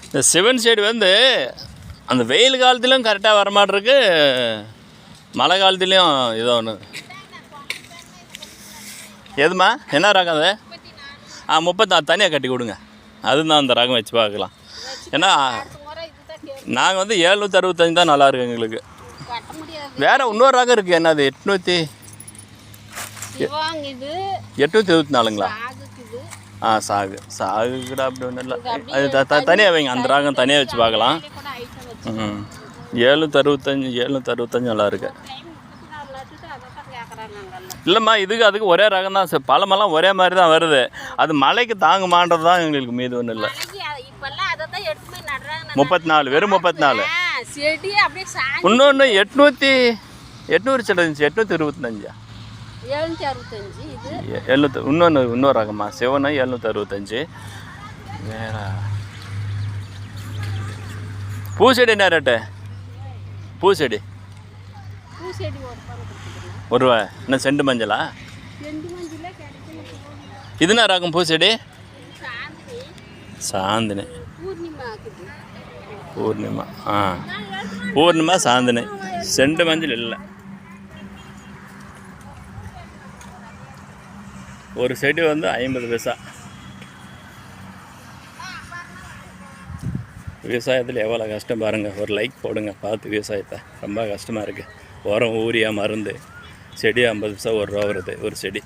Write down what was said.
இந்த சிவன் சைடு வந்து அந்த வெயில் காலத்துலேயும் கரெக்டாக வரமாட்டிருக்கு, மழை காலத்துலேயும் ஏதோ ஒன்று. எதுமா என்ன ரகம் அது? 34 தனியாக கட்டி கொடுங்க, அதுதான் அந்த ரகம் வச்சு பார்க்கலாம். ஏன்னா நாங்கள் வந்து 765 தான் நல்லாயிருக்கு எங்களுக்கு. வேறு இன்னொரு ரகம் இருக்குது, என்னது 824ங்களா? சாகு கூட அப்படி ஒன்றும் இல்லை, அது தனியாக வைங்க, அந்த ரகம் தனியாக வச்சு பார்க்கலாம். 765 நல்லாயிருக்கு. இல்லைம்மா அதுக்கு ஒரே ரகம் தான், பழமெல்லாம் ஒரே மாதிரி தான் வருது, அது மழைக்கு தாங்குமான்றது தான் எங்களுக்கு மீது ஒன்றும் இல்லை. 34 வெறும் 34. இன்னொன்று 800 சில 825 இன்னொரு ரகமா சிவனை 765. வேற பூச்செடி என்ன ரேட்டு? பூச்செடி 1 ரூபா. என்ன செண்டு மஞ்சளா? இதுனா ரகம் பூச்செடி? சாந்தினி, பூர்ணிமா. பூர்ணிமா சாந்தினி, செண்டு மஞ்சள் இல்லை. ஒரு செடி வந்து 50 பைசா. விவசாயத்தில் எவ்வளோ கஷ்டம் பாருங்கள். ஒரு லைக் போடுங்க பார்த்து. விவசாயத்தை ரொம்ப கஷ்டமாக இருக்குது. உரம், ஊரியா, மருந்து, செடி 50 பைசா 1 ரூபா வருது ஒரு செடி.